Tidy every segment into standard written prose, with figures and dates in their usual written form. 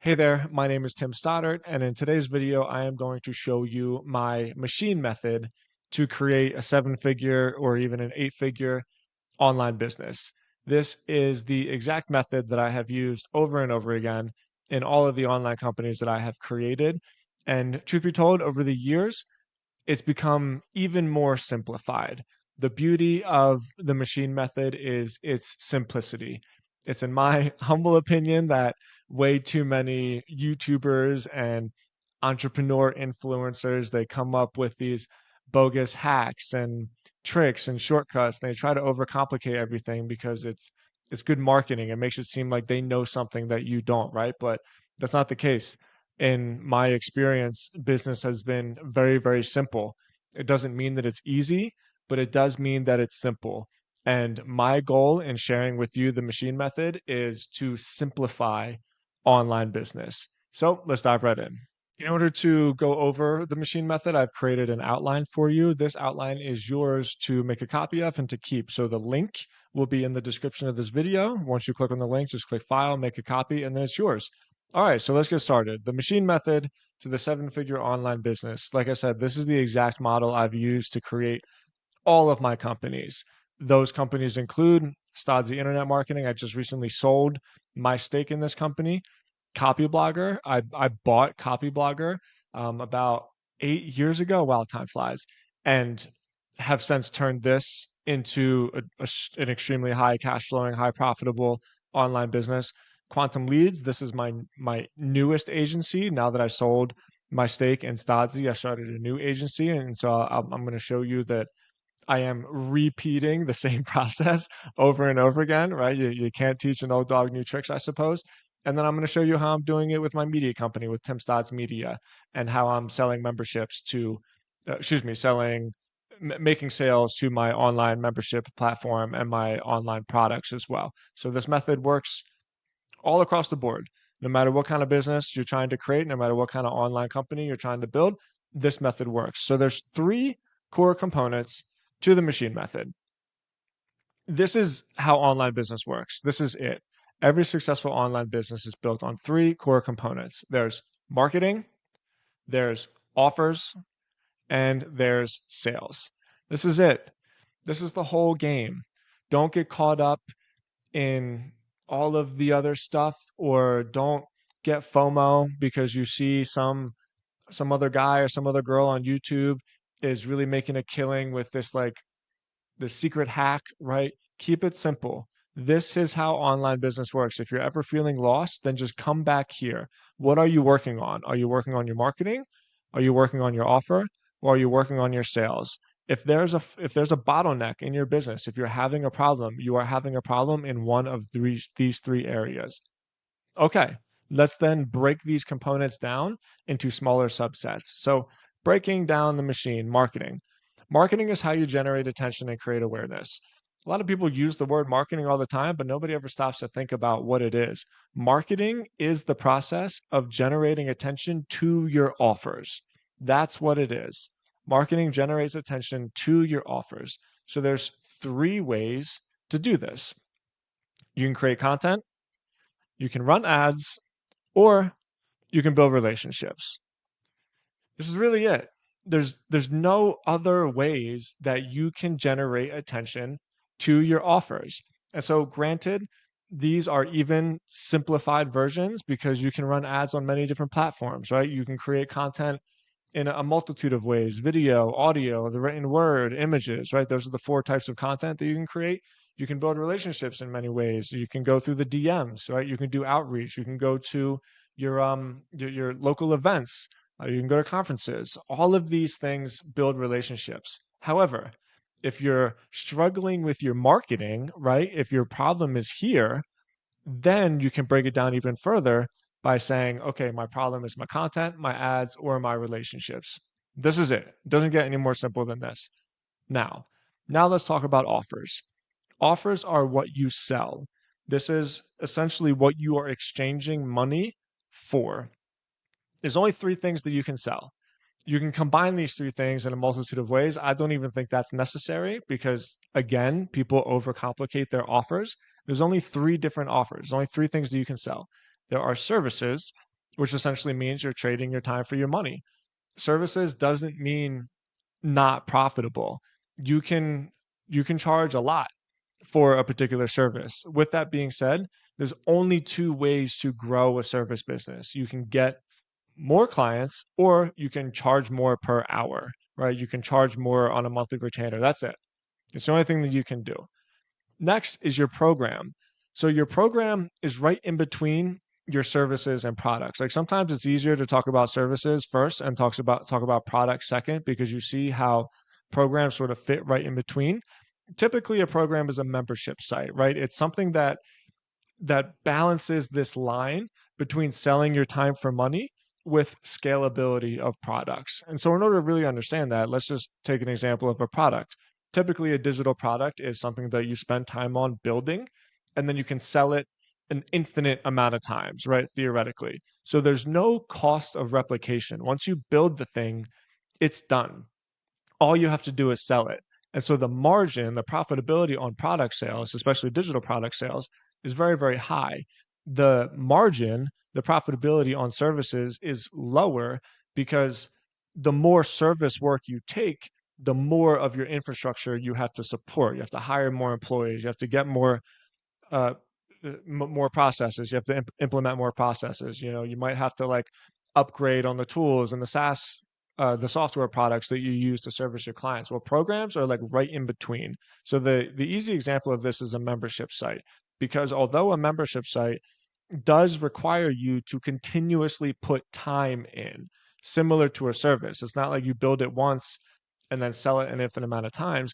Hey there, my name is Tim Stoddart, and in today's video, I am going to show you my machine method to create a seven-figure or even an eight-figure online business. This is the exact method that I have used over and over again in all of the online companies that I have created. And truth be told, over the years, it's become even more simplified. The beauty of the machine method is its simplicity. It's in my humble opinion that way too many YouTubers and entrepreneur influencers, they come up with these bogus hacks and tricks and shortcuts, and they try to overcomplicate everything because it's good marketing. It makes it seem like they know something that you don't, right? But that's not the case. In my experience, business has been very, very simple. It doesn't mean that it's easy, but it does mean that it's simple. And my goal in sharing with you the machine method is to simplify online business. So let's dive right in. In order to go over the machine method, I've created an outline for you. This outline is yours to make a copy of and to keep. So the link will be in the description of this video. Once you click on the link, just click File, make a copy, and then it's yours. All right, so let's get started. The machine method to the seven-figure online business. Like I said, this is the exact model I've used to create all of my companies. Those companies include Stodzy Internet Marketing. I just recently sold my stake in this company. Copyblogger. I bought Copyblogger about 8 years ago. Wow, time flies. And have since turned this into an extremely high cash flowing, high profitable online business. Quantum Leads. This is my newest agency. Now that I sold my stake in Stodzy, I started a new agency, and so I'm going to show you that I am repeating the same process over and over again, right? You can't teach an old dog new tricks, I suppose. And then I'm going to show you how I'm doing it with my media company, with Tim Stotts Media, and how I'm selling memberships to, making sales to my online membership platform and my online products as well. So this method works all across the board. No matter what kind of business you're trying to create, no matter what kind of online company you're trying to build, this method works. So there's three core components to the machine method. This is how online business works. This is it. Every successful online business is built on three core components. There's marketing, there's offers, and there's sales. This is it. This is the whole game. Don't get caught up in all of the other stuff, or don't get FOMO because you see some other guy or some other girl on YouTube is really making a killing with this, like, the secret hack, right? Keep it simple. This is how online business works. If you're ever feeling lost, then just come back here. What are you working on? Are you working on your marketing? Are you working on your offer? Or are you working on your sales? If there's a bottleneck in your business, if you're having a problem, you are having a problem in one of these three areas. Okay, let's then break these components down into smaller subsets. So, breaking down the machine, marketing. Marketing is how you generate attention and create awareness. A lot of people use the word marketing all the time, but nobody ever stops to think about what it is. Marketing is the process of generating attention to your offers. That's what it is. Marketing generates attention to your offers. So there's three ways to do this. You can create content, you can run ads, or you can build relationships. This is really it. There's no other ways that you can generate attention to your offers. And so granted, these are even simplified versions because you can run ads on many different platforms, right? You can create content in a multitude of ways: video, audio, the written word, images, right? Those are the four types of content that you can create. You can build relationships in many ways. You can go through the DMs, right? You can do outreach. You can go to your local events. You can go to conferences. All of these things build relationships. However, if you're struggling with your marketing, right? If your problem is here, then you can break it down even further by saying, okay, my problem is my content, my ads, or my relationships. This is it. It doesn't get any more simple than this. Now, now let's talk about offers. Offers are what you sell. This is essentially what you are exchanging money for. There's only three things that you can sell. You can combine these three things in a multitude of ways. I don't even think that's necessary because, again, people overcomplicate their offers. There's only three different offers. There's only three things that you can sell. There are services, which essentially means you're trading your time for your money. Services doesn't mean not profitable. You can you can charge a lot for a particular service. With that being said, there's only two ways to grow a service business. You can get more clients or you can charge more per hour, right? You can charge more on a monthly retainer. That's it. It's the only thing that you can do. Next is your program. So your program is right in between your services and products. Like sometimes it's easier to talk about services first and talk about products second because you see how programs sort of fit right in between. Typically a program is a membership site, right? It's something that balances this line between selling your time for money with scalability of products. And so, in order to really understand that, let's just take an example of a product. Typically, a digital product is something that you spend time on building, and then you can sell it an infinite amount of times, right? Theoretically. So, there's no cost of replication. Once you build the thing, it's done. All you have to do is sell it. And so the margin, the profitability on product sales, especially digital product sales, is very, very high. The margin, the profitability on services is lower because the more service work you take, the more of your infrastructure you have to support. You have to hire more employees. You have to get uh, more processes. You have to implement more processes. You know, you might have to like upgrade on the tools and the SaaS, the software products that you use to service your clients. Well, programs are like right in between. So the easy example of this is a membership site, because although a membership site does require you to continuously put time in, similar to a service, it's not like you build it once and then sell it an infinite amount of times.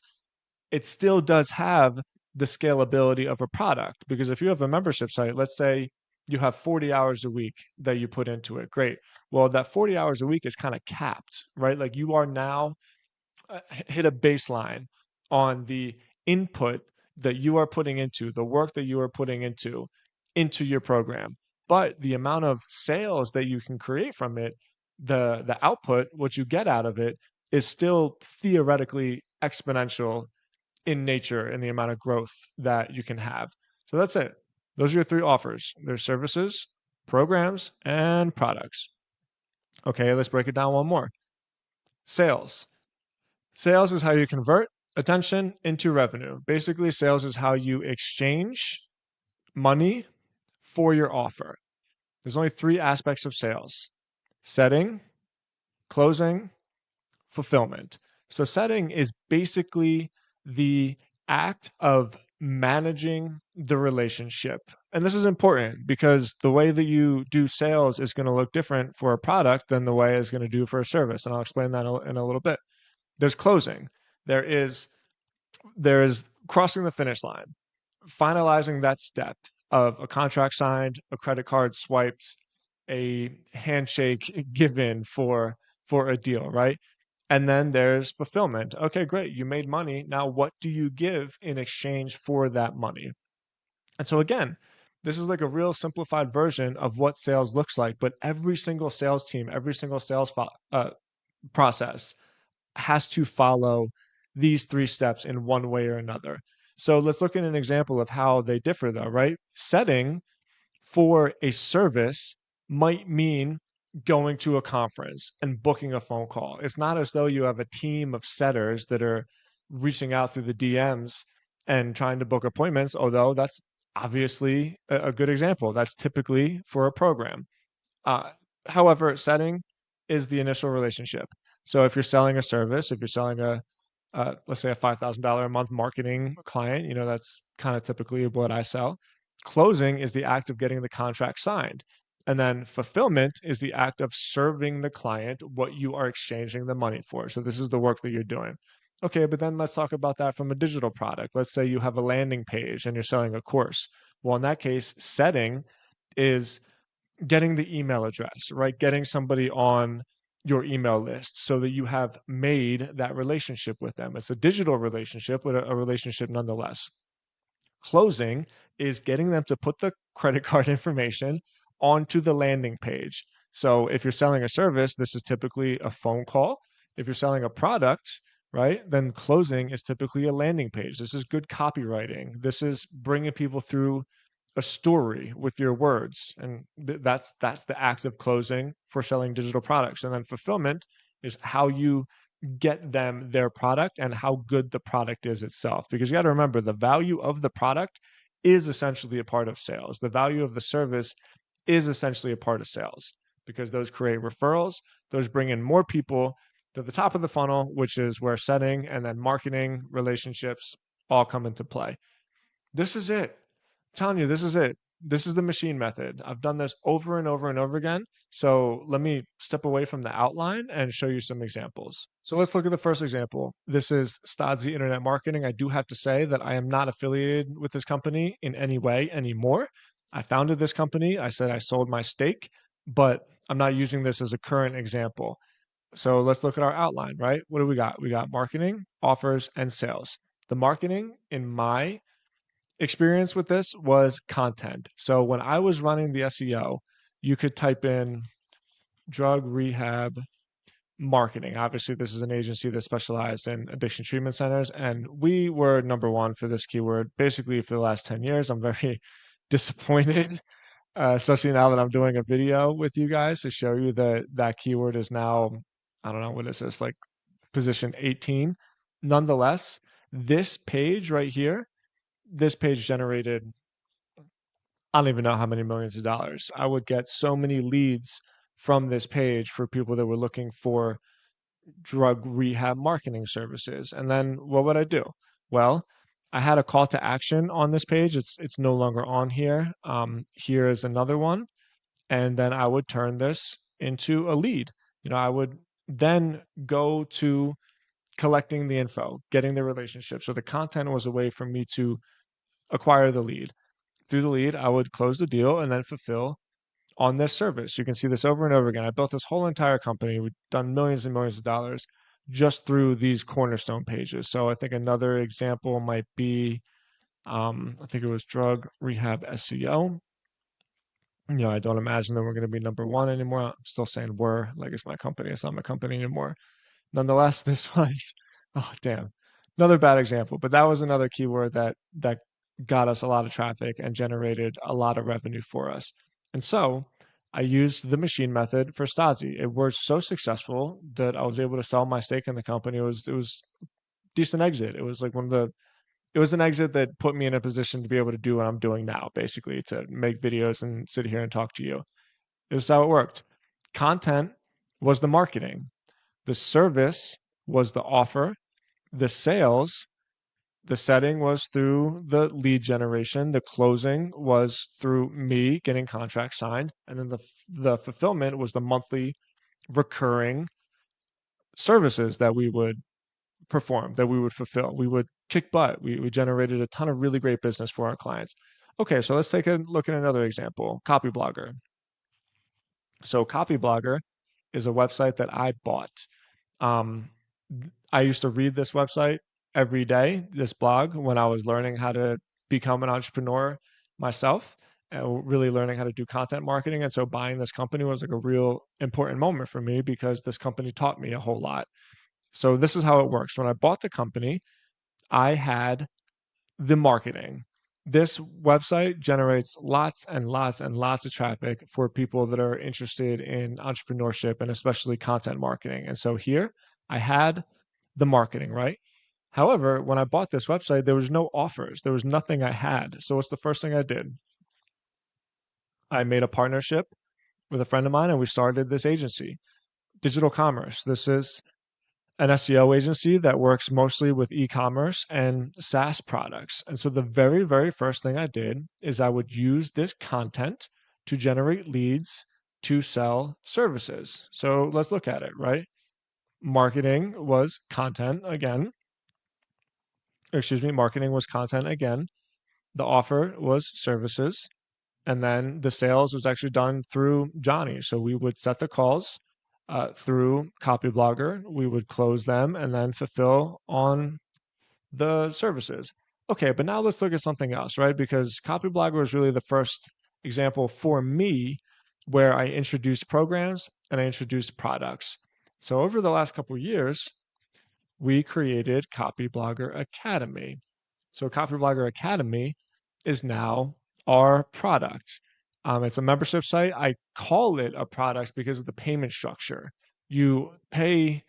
It still does have the scalability of a product, because if you have a membership site, let's say you have 40 hours a week that you put into it, great. Well, that 40 hours a week is kind of capped, right? Like you are now hit a baseline on the input that you are putting into the work that you are putting into your program. But the amount of sales that you can create from it, the output, what you get out of it, is still theoretically exponential in nature and the amount of growth that you can have. So that's it. Those are your three offers. There's services, programs, and products. Okay, let's break it down one more. Sales. Sales is how you convert attention into revenue. Basically, sales is how you exchange money for your offer. There's only three aspects of sales: setting, closing, fulfillment. So setting is basically the act of managing the relationship. And this is important because the way that you do sales is going to look different for a product than the way it's going to do for a service. And I'll explain that in a little bit. There's closing. There is there is crossing the finish line, finalizing that step of a contract signed, a credit card swiped, a handshake given for a deal, right? And then there's fulfillment. Okay, great. You made money. Now, what do you give in exchange for that money? And so, again, this is like a real simplified version of what sales looks like. But every single sales team, every single sales process has to follow these three steps in one way or another. So, let's look at an example of how they differ, though, right? Setting for a service might mean going to a conference and booking a phone call. It's not as though you have a team of setters that are reaching out through the DMs and trying to book appointments, although that's obviously a good example. That's typically for a program. Uh, However, setting is the initial relationship. So if you're selling a service, if you're selling let's say a $5,000 a month marketing client, you know, that's kind of typically what I sell. Closing is the act of getting the contract signed. And then fulfillment is the act of serving the client what you are exchanging the money for. So this is the work that you're doing. Okay, but then let's talk about that from a digital product. Let's say you have a landing page and you're selling a course. Well, in that case, setting is getting the email address, right? Getting somebody on your email list so that you have made that relationship with them. It's a digital relationship, but a relationship nonetheless. Closing is getting them to put the credit card information onto the landing page. So if you're selling a service, this is typically a phone call. If you're selling a product, right, then closing is typically a landing page. This is good copywriting. This is bringing people through a story with your words, and that's the act of closing for selling digital products. And then fulfillment is how you get them their product and how good the product is itself. Because you got to remember, the value of the product is essentially a part of sales. The value of the service is essentially a part of sales, because those create referrals, those bring in more people to the top of the funnel, which is where setting and then marketing relationships all come into play. This is it. I'm telling you, this is it. This is the machine method. I've done this over and over and over again. So let me step away from the outline and show you some examples. So let's look at the first example. This is Stodzy Internet Marketing. I do have to say that I am not affiliated with this company in any way anymore. I founded this company. I said I sold my stake, but I'm not using this as a current example. So let's look at our outline, right? What do we got? We got marketing, offers, and sales. The marketing, in my experience with this, was content. So when I was running the SEO, you could type in drug rehab marketing. Obviously, this is an agency that specialized in addiction treatment centers, and we were number one for this keyword basically for the last 10 years. I'm very disappointed, especially now that I'm doing a video with you guys to show you that that keyword is now, I don't know, what is this, like position 18. Nonetheless, this page right here, this page generated, I don't even know how many millions of dollars. I would get so many leads from this page for people that were looking for drug rehab marketing services. And then what would I do? Well, I had a call to action on this page. It's no longer on here. Here is another one, and then I would turn this into a lead. I would then go to collecting the info, getting the relationship. So the content was a way for me to acquire the lead. Through the lead, I would close the deal and then fulfill on this service. You can see this over and over again. I built this whole entire company. We've done millions and millions of dollars just through these cornerstone pages. So I think another example might be, I think it was drug rehab SEO. I don't imagine that we're going to be number one anymore. I'm still saying we're, like it's my company. It's not my company anymore. Nonetheless, this was, oh damn, another bad example. But that was another keyword that got us a lot of traffic and generated a lot of revenue for us. And so I used the machine method for Stodzy. It was so successful that I was able to sell my stake in the company. It was decent exit. It was like it was an exit that put me in a position to be able to do what I'm doing now, basically, to make videos and sit here and talk to you. This is how it worked. Content was the marketing. The service was the offer. The sales, the setting was through the lead generation. The closing was through me getting contracts signed. And then the fulfillment was the monthly recurring services that we would perform, that we would fulfill. We would kick butt. We generated a ton of really great business for our clients. Okay, so let's take a look at another example, Copyblogger. So Copyblogger is a website that I bought. Um, I used to read this website every day, this blog, when I was learning how to become an entrepreneur myself, and really learning how to do content marketing. And so buying this company was like a real important moment for me because this company taught me a whole lot. So this is how it works. When I bought the company, I had the marketing. This website generates lots and lots and lots of traffic for people that are interested in entrepreneurship and especially content marketing. And so here I had the marketing, right? However, when I bought this website, there was no offers. There was nothing I had. So what's the first thing I did? I made a partnership with a friend of mine and we started this agency, Digital Commerce. This is an SEO agency that works mostly with e-commerce and SaaS products. And so the very, very first thing I did is I would use this content to generate leads to sell services. So let's look at it, right? Marketing was content again. Marketing was content again. The offer was services. And then the sales was actually done through Johnny. So we would set the calls through Copyblogger. We would close them and then fulfill on the services. Okay, but now let's look at something else, right? Because Copyblogger was really the first example for me where I introduced programs and I introduced products. So over the last couple of years, we created Copyblogger Academy. So Copyblogger Academy is now our product. It's a membership site. I call it a product because of the payment structure. You pay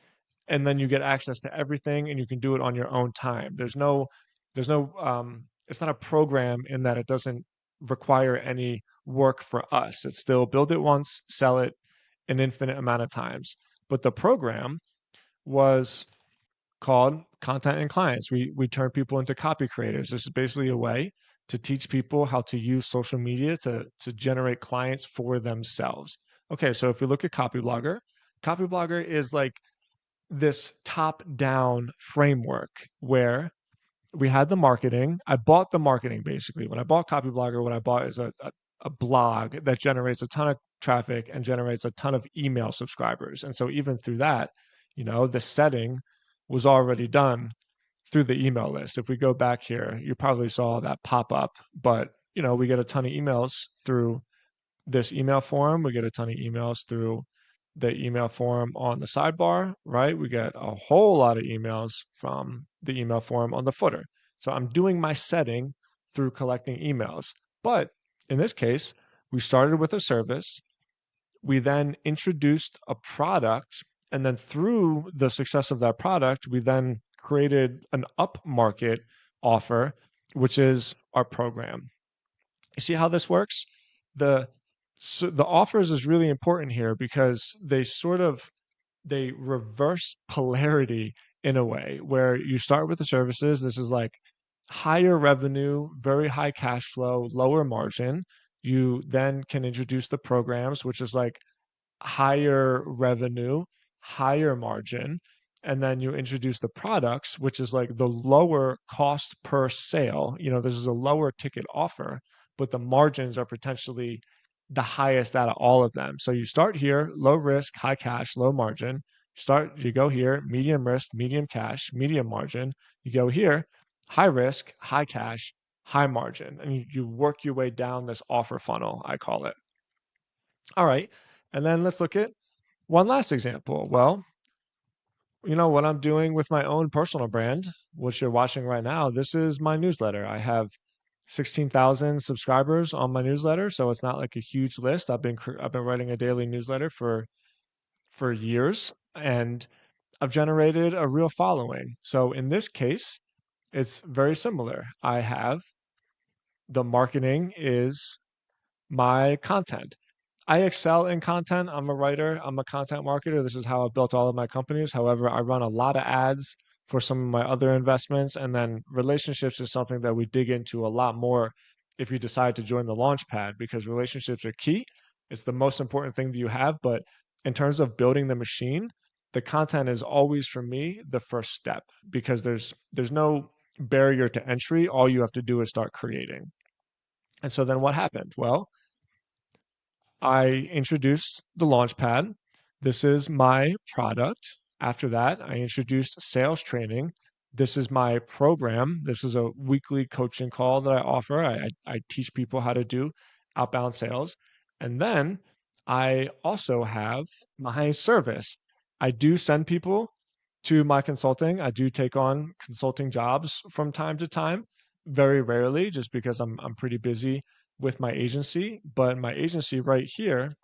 and then you get access to everything and you can do it on your own time. It's not a program in that it doesn't require any work for us. It's still build it once, sell it an infinite amount of times. But the program was called Content and Clients. We turn people into copy creators. This is basically a way to teach people how to use social media to generate clients for themselves. Okay, so if we look at Copyblogger is like this top-down framework where we had the marketing. I bought the marketing basically. When I bought Copyblogger, what I bought is a blog that generates a ton of traffic and generates a ton of email subscribers. And so even through that, the setting was already done through the email list. If we go back here, you probably saw that pop up, but we get a ton of emails through this email form. We get a ton of emails through the email form on the sidebar, right? We get a whole lot of emails from the email form on the footer. So I'm doing my setting through collecting emails. But in this case, we started with a service. We then introduced a product. And then through the success of that product, we then created an upmarket offer, which is our program. You see how this works? The the offers is really important here because they reverse polarity in a way where you start with the services. This is like higher revenue, very high cash flow, lower margin. You then can introduce the programs, which is like higher revenue, higher margin, and then you introduce the products, which is like the lower cost per sale. This is a lower ticket offer, but the margins are potentially the highest out of all of them. So you start here, low risk, high cash, low margin. You go here, medium risk, medium cash, medium margin. You go here, high risk, high cash, high margin. And you work your way down this offer funnel, I call it. All right. And then let's look at one last example. Well, what I'm doing with my own personal brand, which you're watching right now, this is my newsletter. I have 16,000 subscribers on my newsletter, so it's not like a huge list. I've been writing a daily newsletter for years, and I've generated a real following. So in this case, it's very similar. I have the marketing is my content. I excel in content. I'm a writer. I'm a content marketer. This is how I built all of my companies. However, I run a lot of ads for some of my other investments. And then relationships is something that we dig into a lot more if you decide to join the Launchpad because relationships are key. It's the most important thing that you have. But in terms of building the machine, the content is always for me the first step because there's no barrier to entry. All you have to do is start creating. And so then what happened? Well, I introduced the Launchpad. This is my product. After that, I introduced sales training. This is my program. This is a weekly coaching call that I offer. I teach people how to do outbound sales. And then I also have my service. I do send people to my consulting. I do take on consulting jobs from time to time, very rarely, just because I'm pretty busy with my agency, but my agency right here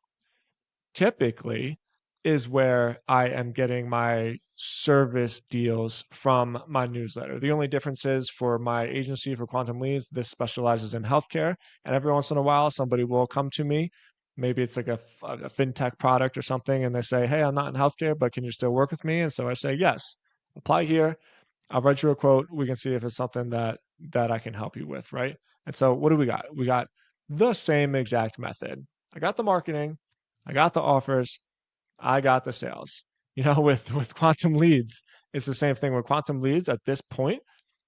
typically is where I am getting my service deals from my newsletter. The only difference is for my agency for Quantum Leads, this specializes in healthcare. And every once in a while, somebody will come to me. Maybe it's like a fintech product or something, and they say, "Hey, I'm not in healthcare, but can you still work with me?" And so I say, "Yes, apply here. I'll write you a quote. We can see if it's something that I can help you with, right?" And so what do we got? We got the same exact method. I got the marketing, I got the offers, I got the sales. With Quantum Leads, it's the same thing with Quantum Leads at this point.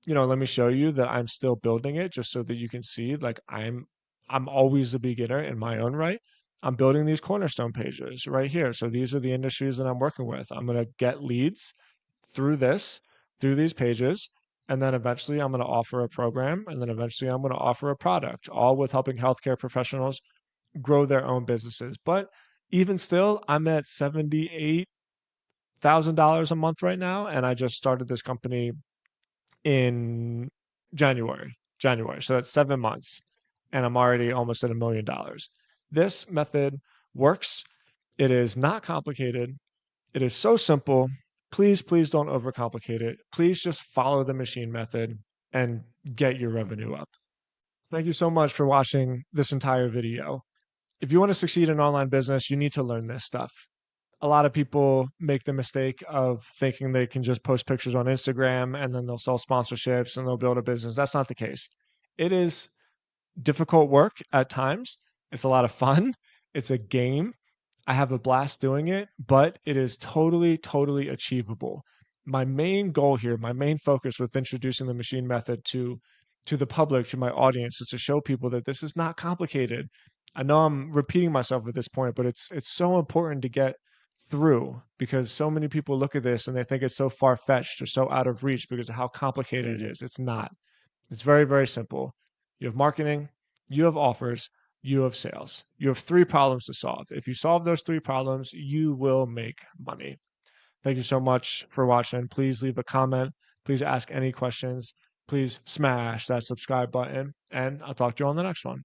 Let me show you that I'm still building it just so that you can see like I'm always a beginner in my own right. I'm building these cornerstone pages right here. So these are the industries that I'm working with. I'm going to get leads through through these pages. And then eventually I'm going to offer a program. And then eventually I'm going to offer a product, all with helping healthcare professionals grow their own businesses. But even still, I'm at $78,000 a month right now. And I just started this company in January. So that's 7 months. and I'm already almost at $1 million. This method works. It is not complicated. It is so simple. Please, please don't overcomplicate it. Please just follow the machine method and get your revenue up. Thank you so much for watching this entire video. If you want to succeed in online business, you need to learn this stuff. A lot of people make the mistake of thinking they can just post pictures on Instagram and then they'll sell sponsorships and they'll build a business. That's not the case. It is difficult work at times. It's a lot of fun. It's a game. I have a blast doing it, but it is totally, totally achievable. My main goal here, my main focus with introducing the machine method to the public, to my audience, is to show people that this is not complicated. I know I'm repeating myself at this point, but it's so important to get through because so many people look at this and they think it's so far-fetched or so out of reach because of how complicated it is. It's not. It's very, very simple. You have marketing, you have offers, you have sales. You have three problems to solve. If you solve those three problems, you will make money. Thank you so much for watching. Please leave a comment. Please ask any questions. Please smash that subscribe button, and I'll talk to you on the next one.